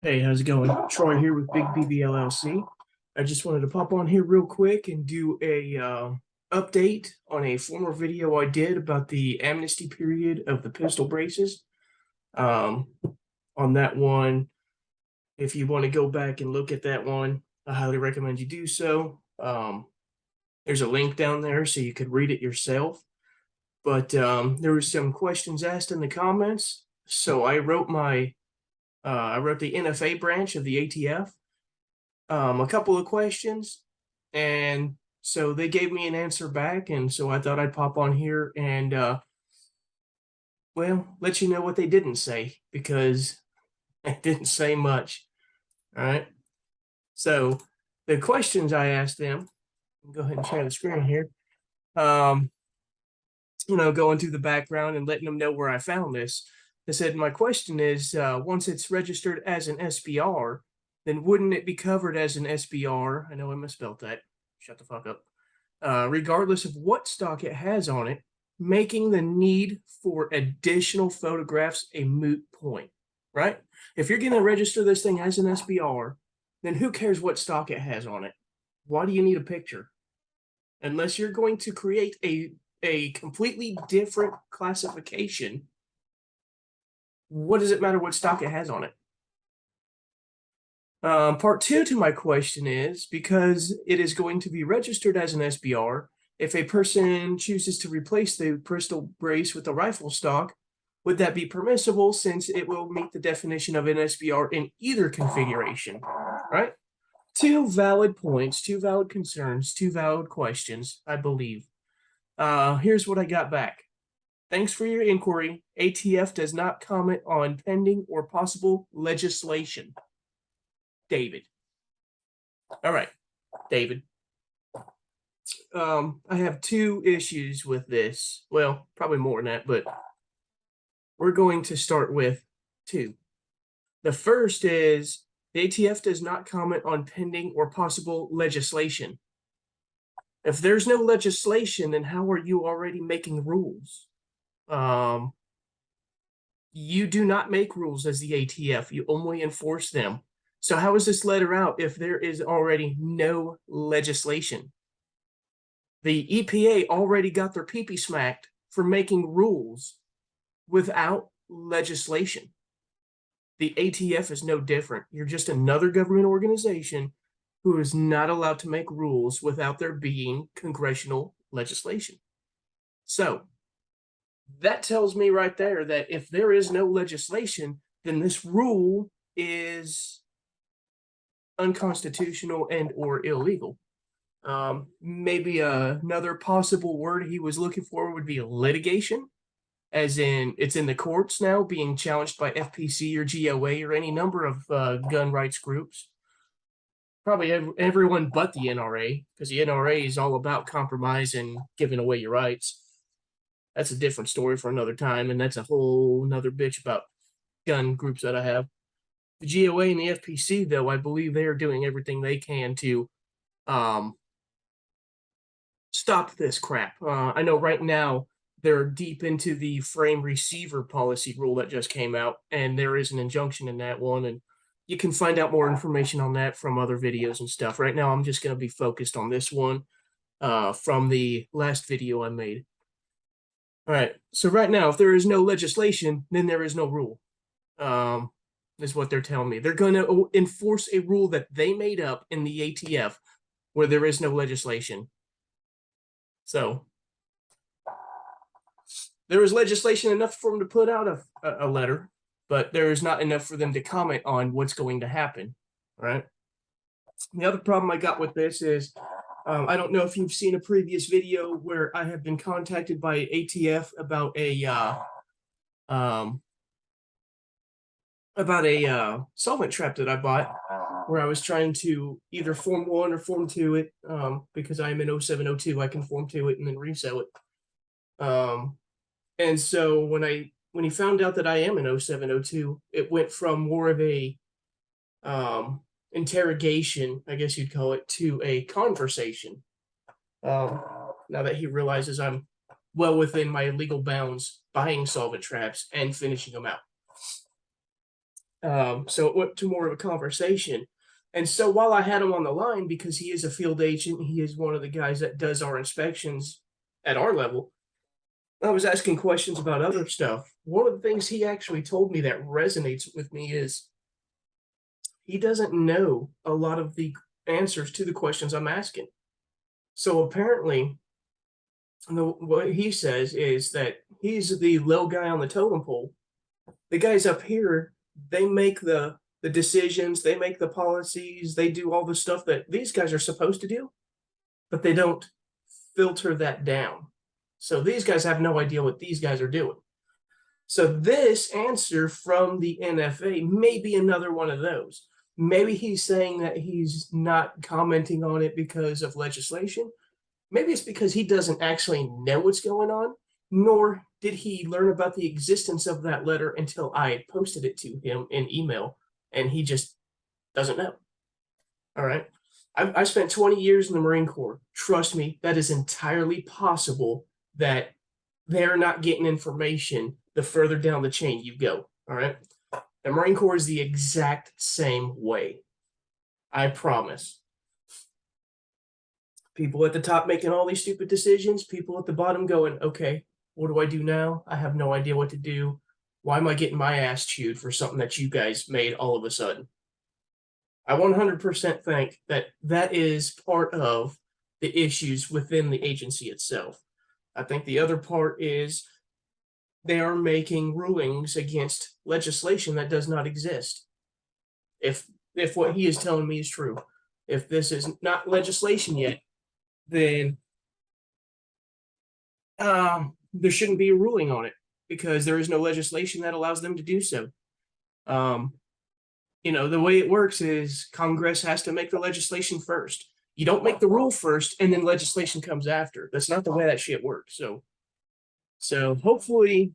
Hey, how's it going? Troy here with Big BB LLC. I just wanted to pop on here real quick and do a update on a former video I did about the amnesty period of the pistol braces. Um, on that one, if you want to go back and look at that one, I highly recommend you do so. There's a link down there so you could read it yourself. But there was some questions asked in the comments, so I wrote the NFA branch of the ATF a couple of questions, and so they gave me an answer back, and so I thought I'd pop on here and well, let you know what they didn't say because they didn't say much. All right. So the questions I asked them, go ahead and share the screen here. Um, going through the background and letting them know where I found this. I said, my question is, once it's registered as an SBR, then wouldn't it be covered as an SBR? I know I misspelled that. Shut the fuck up. Regardless of what stock it has on it, making the need for additional photographs a moot point, right? If you're going to register this thing as an SBR, then who cares what stock it has on it? Why do you need a picture? Unless you're going to create a completely different classification, what does it matter what stock it has on it? Part two to my question is, because it is going to be registered as an SBR, if a person chooses to replace the pistol brace with a rifle stock, would that be permissible since it will meet the definition of an SBR in either configuration, right? Two valid points, two valid concerns, two valid questions, I believe. Here's what I got back. Thanks for your inquiry. ATF does not comment on pending or possible legislation. David. All right, David. I have two issues with this. Well, probably more than that, but we're going to start with two. The first is the ATF does not comment on pending or possible legislation. If there's no legislation, then how are you already making rules? You do not make rules as the ATF. You only enforce them. So how is this letter out if there is already no legislation? The EPA already got their pee-pee smacked for making rules without legislation. The ATF is no different. You're just another government organization who is not allowed to make rules without there being congressional legislation. So that tells me right there that if there is no legislation, then this rule is unconstitutional and or illegal. Maybe another possible word he was looking for would be litigation, as in it's in the courts now being challenged by FPC or GOA or any number of gun rights groups. Probably everyone but the NRA, because the NRA is all about compromise and giving away your rights. That's a different story for another time, and that's a whole nother bitch about gun groups that I have. The GOA and the FPC, though, I believe they are doing everything they can to stop this crap. I know right now they're deep into the frame receiver policy rule that just came out, and there is an injunction in that one, and you can find out more information on that from other videos and stuff. Right now, I'm just going to be focused on this one from the last video I made. All right, so right now, if there is no legislation, then there is no rule. Is what they're telling me. They're going to enforce a rule that they made up in the ATF where there is no legislation. So there is legislation enough for them to put out a letter, but there is not enough for them to comment on what's going to happen, right? The other problem I got with this is I don't know if you've seen a previous video where I have been contacted by ATF about a solvent trap that I bought, where I was trying to either form one or form two it, because I'm in 0702, I can form to it and then resell it. And so when he found out that I am in 0702, it went from more of a interrogation, I guess you'd call it, to a conversation. Now that he realizes I'm well within my legal bounds buying solvent traps and finishing them out. So it went to more of a conversation. And so while I had him on the line, because he is a field agent, he is one of the guys that does our inspections at our level, I was asking questions about other stuff. One of the things he actually told me that resonates with me is he doesn't know a lot of the answers to the questions I'm asking. So apparently, what he says is that he's the low guy on the totem pole. The guys up here, they make the decisions, they make the policies, they do all the stuff that these guys are supposed to do, but they don't filter that down. So these guys have no idea what these guys are doing. So this answer from the NFA may be another one of those. Maybe he's saying that he's not commenting on it because of legislation. Maybe it's because he doesn't actually know what's going on, nor did he learn about the existence of that letter until I had posted it to him in email, and he just doesn't know. All right. I spent 20 years in the Marine Corps. Trust me, that is entirely possible that they're not getting information the further down the chain you go. All right. The Marine Corps is the exact same way. I promise. People at the top making all these stupid decisions, people at the bottom going, okay, what do I do now? I have no idea what to do. Why am I getting my ass chewed for something that you guys made all of a sudden? I 100% think that that is part of the issues within the agency itself. I think the other part is they are making rulings against legislation that does not exist. If what he is telling me is true, if this is not legislation yet, then there shouldn't be a ruling on it because there is no legislation that allows them to do so. The way it works is Congress has to make the legislation first. You don't make the rule first and then legislation comes after. That's not the way that shit works. So hopefully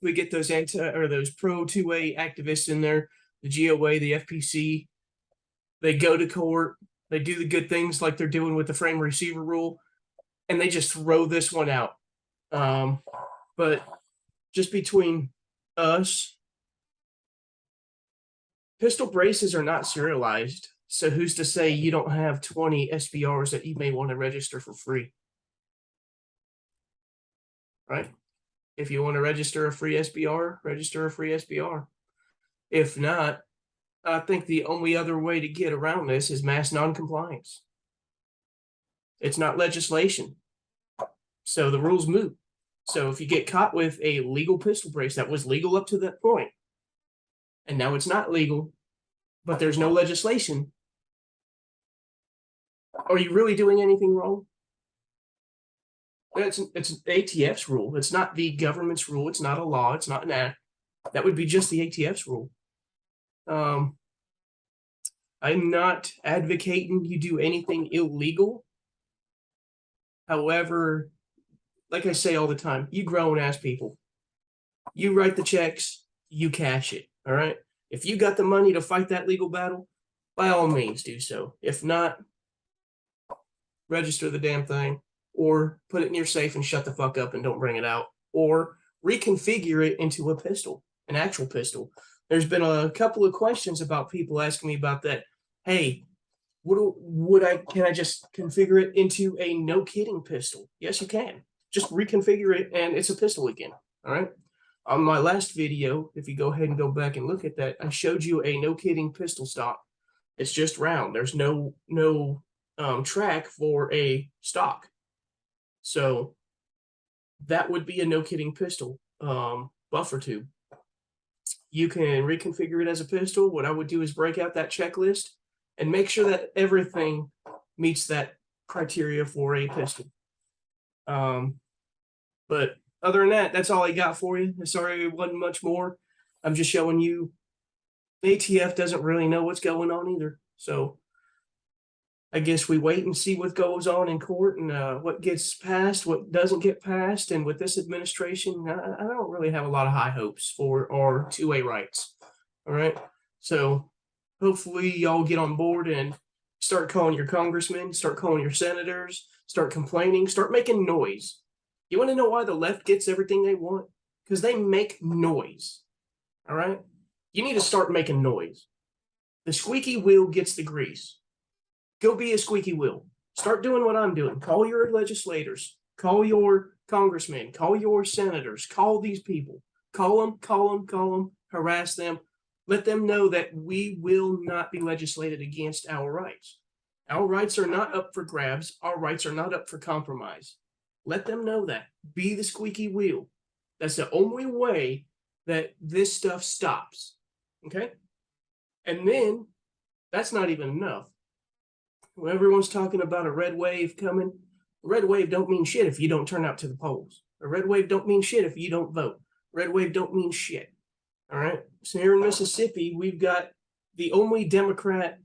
we get those those pro 2A activists in there, the GOA, the FPC. They go to court, they do the good things like they're doing with the frame receiver rule, and they just throw this one out. But just between us, pistol braces are not serialized. So who's to say you don't have 20 SBRs that you may want to register for free? Right? If you want to register a free SBR, register a free SBR. If not, I think the only other way to get around this is mass noncompliance. It's not legislation. So the rules moot. So if you get caught with a legal pistol brace that was legal up to that point, and now it's not legal, but there's no legislation, are you really doing anything wrong? It's ATF's rule. It's not the government's rule. It's not a law. It's not an act. That would be just the ATF's rule. I'm not advocating you do anything illegal. However, like I say all the time, you grown-ass people. You write the checks, you cash it, all right? If you got the money to fight that legal battle, by all means do so. If not, register the damn thing, or put it in your safe and shut the fuck up and don't bring it out, or reconfigure it into a pistol, an actual pistol. There's been a couple of questions about people asking me about that. Hey, can I just configure it into a no kidding pistol? Yes, you can. Just reconfigure it and it's a pistol again. All right. On my last video, if you go ahead and go back and look at that, I showed you a no kidding pistol stock. It's just round. There's no track for a stock. So that would be a no kidding pistol buffer tube. You can reconfigure it as a pistol. What I would do is break out that checklist and make sure that everything meets that criteria for a pistol. But other than that, that's all I got for you. Sorry it wasn't much more. I'm just showing you ATF doesn't really know what's going on either. So I guess we wait and see what goes on in court and what gets passed, what doesn't get passed. And with this administration, I don't really have a lot of high hopes for our 2A rights. All right. So hopefully y'all get on board and start calling your congressmen, start calling your senators, start complaining, start making noise. You want to know why the left gets everything they want? Because they make noise. All right. You need to start making noise. The squeaky wheel gets the grease. Go be a squeaky wheel. Start doing what I'm doing. Call your legislators. Call your congressmen. Call your senators. Call these people. Call them, harass them. Let them know that we will not be legislated against our rights. Our rights are not up for grabs. Our rights are not up for compromise. Let them know that. Be the squeaky wheel. That's the only way that this stuff stops. Okay? And then that's not even enough. When everyone's talking about a red wave coming, a red wave don't mean shit if you don't turn out to the polls. A red wave don't mean shit if you don't vote. Red wave don't mean shit. All right. So here in Mississippi, we've got the only Democrat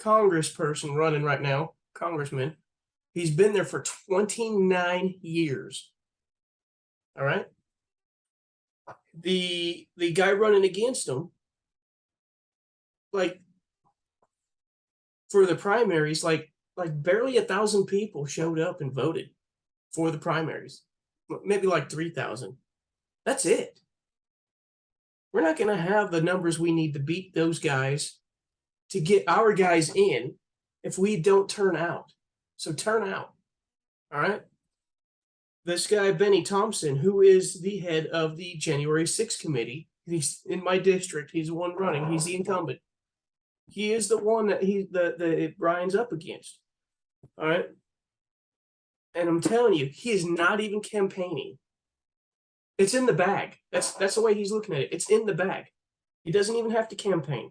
congressperson running right now, congressman. He's been there for 29 years. All right. The guy running against him, like for the primaries, like barely 1,000 people showed up and voted for the primaries. Maybe like 3,000. That's it. We're not going to have the numbers we need to beat those guys to get our guys in if we don't turn out. So turn out. All right. This guy, Benny Thompson, who is the head of the January 6th committee, he's in my district. He's the one running. He's the incumbent. He is the one that Brian's up against. All right. And I'm telling you, he is not even campaigning. It's in the bag. That's the way he's looking at it. It's in the bag. He doesn't even have to campaign.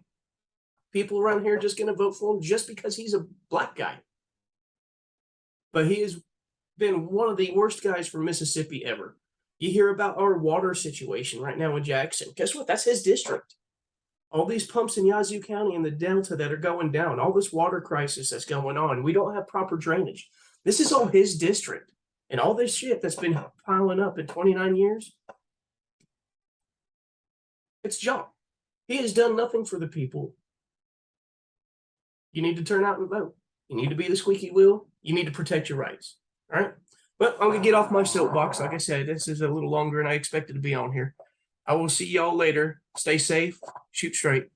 People around here are just going to vote for him just because he's a black guy. But he has been one of the worst guys for Mississippi ever. You hear about our water situation right now in Jackson. Guess what? That's his district. All these pumps in Yazoo County and the Delta that are going down, all this water crisis that's going on. We don't have proper drainage. This is all his district. And all this shit that's been piling up in 29 years, it's junk. He has done nothing for the people. You need to turn out and vote. You need to be the squeaky wheel. You need to protect your rights. All right? But I'm going to get off my soapbox. Like I said, this is a little longer than I expected to be on here. I will see y'all later. Stay safe. Shoot straight.